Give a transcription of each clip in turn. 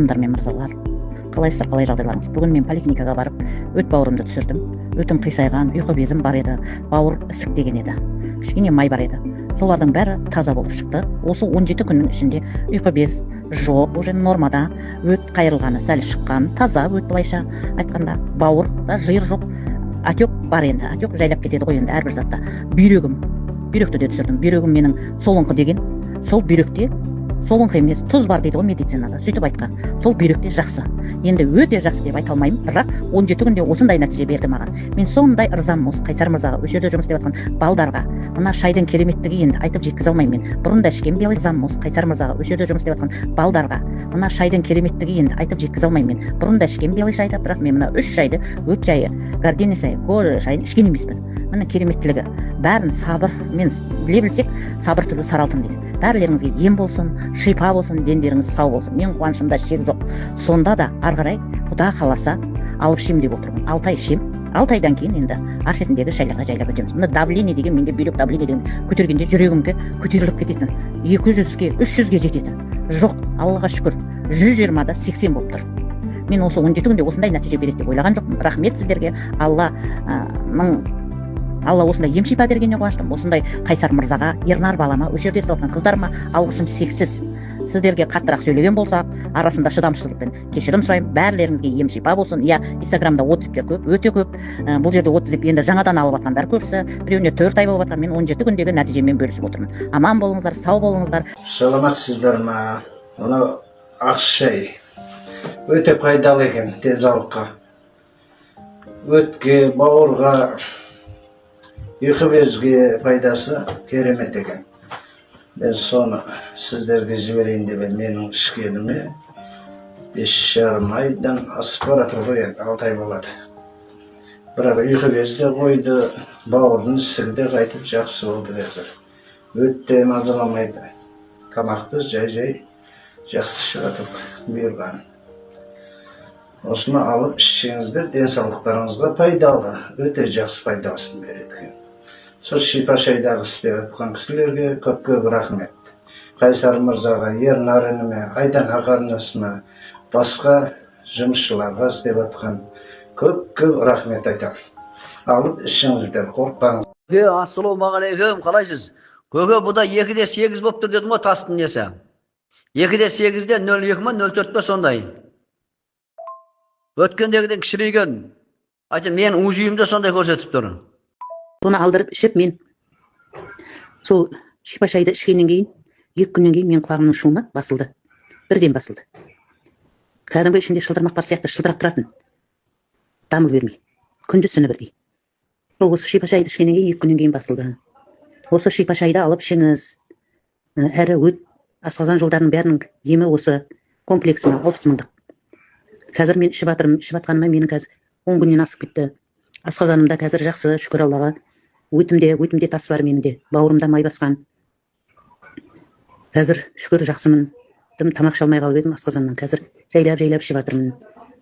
Мен мырзалар, қалайсыздар, қалай жағдайларыңыз? Бүгін мен поликлиникаға барып, өт бауырымды түсірдім. Өтім қисайған, ұйқы безім бар еді, бауыр ісіктеген еді. Кішкене май бар еді. Солардың бәрі таза болып шықты. Осы 17 күннің ішінде ұйқы без жоқ, уже нормада, өт қайырылғаны сәл шыққан, таза өт, былайша айтқанда, бауырда жиыр жоқ. Отек бар енді, отек жайлап кетеді ғой енді әрбір затта. Бүйректі де түсірдім. Бүйрегім менің солыңқы деген, сол бүйректе солыңқы емес, тұз бар дейді ғой медицинада. Сөйтіп айтқан. Сол бүйректе жақсы. Енді өте жақсы деп айта алмаймын, бірақ 17 күнде осындай нәтиже берді маған. Мен сондай ырзамын осы Қайсар мырзаға, осы жерде жұмыс істеп жатқан балдарға. Мына шайдың кереметтігі енді айтып жеткізе алмаймын мен. Бұрын да ішкем, ырзамын осы Қайсар мырзаға, осы жерде жұмыс істеп жатқан балдарға. Мына шайдың кереметтігі енді айтып жеткізе алмаймын мен. Бұрын да ішкем белый шайды, бірақ мен мына 3 шайды, өт шайы, горденый шайы, кожа шайын ішкен емеспін. Міне кереметтілігі. Бәрін сабырмен біле білсек, сабыр түбі сары алтын дейді. Бәрлеріңізге ем болсын, шипа болсын, дендеріңіз сау болсын. Мен қуанышымда шек жоқ. Сонда да ары қарай Құда қаласа алып ішем деп отырмын. 6 ай ішем. 6 айдан кейін енді ар шетіндегі шайларға жайлап өтеміз. Мына давление деген, менде бүйрек давление деген көтергенде жүрегімге көтеріліп кететін. 200-ге, 300-ге жететін. Жоқ, Аллаға шүкір. 120-да 80 болып тұр. Мен осы 17 күнде осындай нәтиже береді деп ойлаған жоқпын. Рахмет сіздерге. Алла осындай ем-шипа бергеніне қуаныштымын. Осындай Қайсар мырзаға, Ернар балама, осы жерде істеп жатқан қыздарыма алғысым шексіз. Сіздерге қаттырақ сөйлеген болсақ, арасында шыдамшылықпен кешірім сұраймын. Бәрлеріңізге ем-шипа болсын. Иә, Инстаграмда отзывтер көп, өте көп. Бұл жерде отзыв енді жаңадан алып жатқандар көбісі. Біреуіне 4 ай болып жатқан. Мен 17 күндегі нәтижемен бөлісіп отырмын. Аман болыңыздар, сау болыңыздар. Саламатсыздар ма? Мына ақ шай өте пайдалы екен денсаулыққа. Өтке, бауырға, ұйқы безге пайдасы керемет екен. Мен соны сіздерге жіберейін деп менің ішкеніме 5,5 айдан асып баратыр ғой, 6 ай болады. Бірақ ұйқы безде қойды, бауырдың ісігі де қайтып жақсы болды қазір. Өтте мазаламайды. Тамақты жай жақсы шығатып бұйырған. Осыны алып ішсеңіздер, денсаулықтарыңызға пайдалы, өте жақсы пайдасын береді екен. Сол шипа шайдағы істеп жатқан кісілерге көп рахмет. Қайсар мырзаға, Ернар ініме, Айдан ағарынасыма, басқа жұмысшыларға істеп жатқан көп рахмет айтам. Алып ішіңіздер, қорықпаңыз. Ассалаумағалейкум, қалайсыз? Көке, бұда 2-де 8 болып тұр дедім ғой, тастың несі. 2-де 8-де 0,2 ма, 0,4 па сондай. Өткендегіден кішірейген. Айтам, мен УЗИ-имде сондай көрсетіп тұр. Соны алдырып ішіп, мен сол шипа шайды ішкеннен кейін 2 күннен кейін мен құлағымның шуымы басылды. Бірден басылды. Кәдімгі ішінде шылдырмақ бар сияқты шылдырап тұратын. Дамыл бермей. Күндіз-түні бірдей. Осы шипа шайды ішкеннен кейін 2 күннен кейін басылды. Осы шипа шайды алып ішіңіз. Әрі өт, асқазан жолдарының бәрінің емі осы комплексіме 60 мыңдық. Қазір мен ішіп жатқаныма менің қазір 10 күннен асып кетті. Асқазанымда қазір жақсы, шүкір Аллаға. Өтімде тас бар менде. Бауырымда май басқан. Қазір шүкір жақсымын. Тамақ шалмай қалып едім асқазаннан. Қазір жайлап ішіп жатырмын.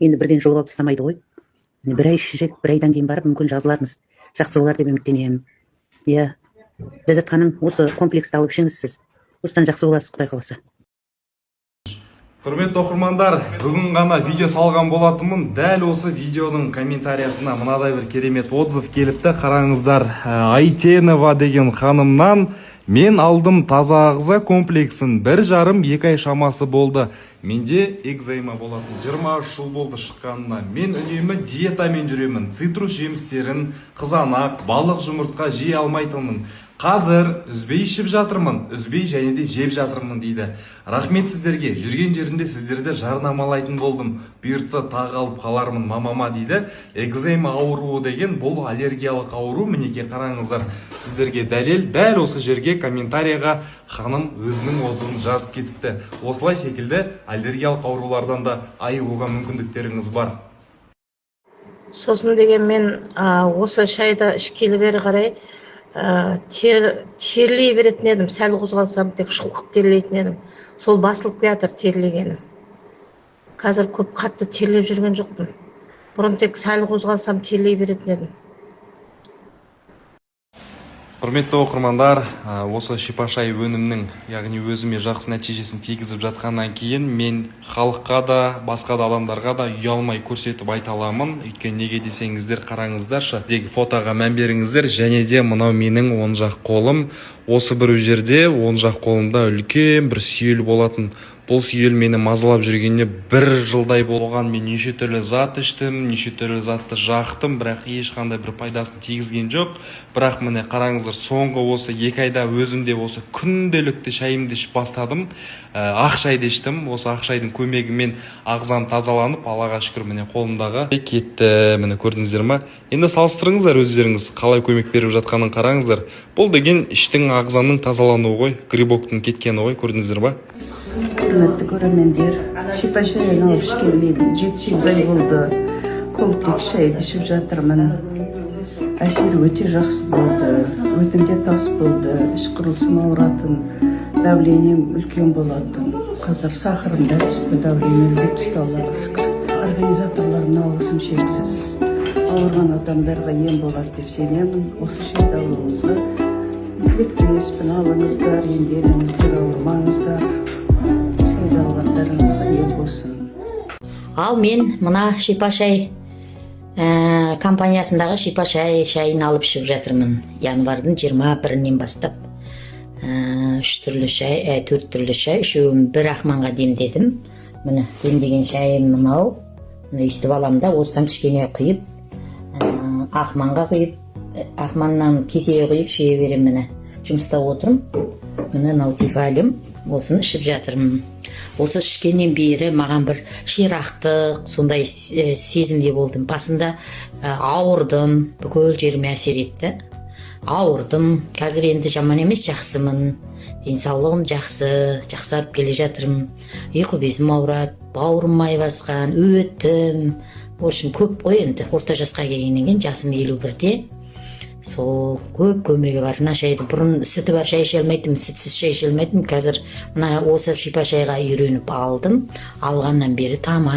Енді бірден жұлып алып тастамайды ғой. 1 ай ішсек, 1 айдан кейін барып мүмкін жазылармыз. Жақсы болар деп үміттенемін. Иә. Ләззат ханым, осы комплексті алып ішіңіз сіз. Осыдан жақсы боласыз, Құдай қаласа. Құрметті оқырмандар, бүгін ғана видео салған болатынмын. Дәл осы видеоның комментариясына мынадай бір керемет отзыв келіпті. Қараңыздар, Айтенова деген ханымнан: мен алдым таза ағза комплексін, 1,5-2 ай шамасы болды. Менде экзема болатын, 23 жыл болды шыққанына. Мен үнемі диетамен жүремін. Цитрус жемістерін, қызанақ, балық, жұмыртқа жей алмайтынмын. Қазір үзбей ішіп жатырмын, үзбей және де жеп жатырмын дейді. Рахмет сіздерге, жүрген жерінде сіздерді жарнамалайтын болдым. Бұйыртса тағы алып қалармын мамама дейді. Экзема ауруы деген бұл аллергиялық ауру. Мінеке қараңыздар, сіздерге дәлел дәл осы жерге комментарияға ханым өзінің отзывын жазып кетіпті. Осылай секілді аллергиялық аурулардан да айығуға мүмкіндіктеріңіз бар. Сосын деген мен осы шайды ішкелі бері қарай терлей беретін едім. Сәл қозғалсам тек шылқып терлейтін едім. Сол басылып келатыр терлегенім. Қазір көп қатты терлеп жүрген жоқпын. Бұрын тек сәл қозғалсам терлей беретін едім. Құрметті оқырмандар, осы шипашай өнімнің, яғни өзіме жақсы нәтижесін тигізіп жатқаннан кейін мен халыққа да, басқа да адамдарға да ұялмай көрсетіп айта аламын. Өйткені неге десеңіздер, қараңыздаршы, дегі фотоға мән беріңіздер, және де мынау менің оң жақ қолым. Осы бір жерде оң жақ қолымда үлкен бір сүйел болатын. Бұл сүйел мені мазалап жүргеніне 1 жылдай болған. Мен неше түрлі зат іштім, неше түрлі затты жақтым, бірақ ешқандай бір пайдасын тигізген жоқ. Бірақ міне қараңыздар, соңғы осы 2 айда өзімде осы күнделікті шайымды ішіп бастадым. Ақ шайды іштім. Осы ақ шайдың көмегімен ағзам тазаланып, Аллаға шүкір, міне қолымдағы кетті. Міне көрдіңіздер ме? Енді салыстырыңыздар өздеріңіз, қалай көмек беріп жатқанын қараңыздар. Бұл деген іштің ағзаның тазалануы ғой, грибоктың кеткені ғой, көрдіңіздер ме? Құрметті көрермендер, шипашайын алып ішкеніме 7-8 ай болды. Комплекс шайды ішіп жатырмын. Әсері өте жақсы болды. Өтімде тас болды. Іш құрылысым ауыратын, давлением үлкен болатын. Қазір сахарым да түсті, давлением де түсті, Аллаға шүкір. Организаторларына алғысым шексіз. Ауырған адамдарға ем болады деп сенемін. Осы шайды алуыңызға тілектеспін. Алыңыздар, емделіңіздер, ауырмаңыздар. Ал мен мына шипашай компаниясындағы шипашай шайын алып ішіп жатырмын. Январдың 21-нен бастап 3 түрлі шай, 4 түрлі шай, үшеуін бір ақманға демдедім. Міне демдеген шайым мынау. Өйстіп алам да осыдан кішкене құйып, ақманға құйып, ақманнан кесеге құйып шие берем. Міне жұмыста отырым. Міне мынау тифалим. Осыны ішіп жатырмын. Осы ішкеннен бері маған бір ширақтық, сондай сезімде болдым. Басында ауырдым, бүкіл жеріме әсер етті. Ауырдым, қазір енді жаман емес, жақсымын. Денсаулығым жақсы, жақсарып келе жатырмын. Ұйқы безім ауырады, бауырым май басқан, өттім. В общем, көп қой енді. Орта жасқа келгеннен кейін, жасым 51-де. Сол көп көмегі бар. Мына шайды бұрын сүті бар шай іше алмайтын, сүтсіз шай іше алмайтын. Қазір мына осы шипашайға үйреніп алдым. Алғаннан бері тамаша.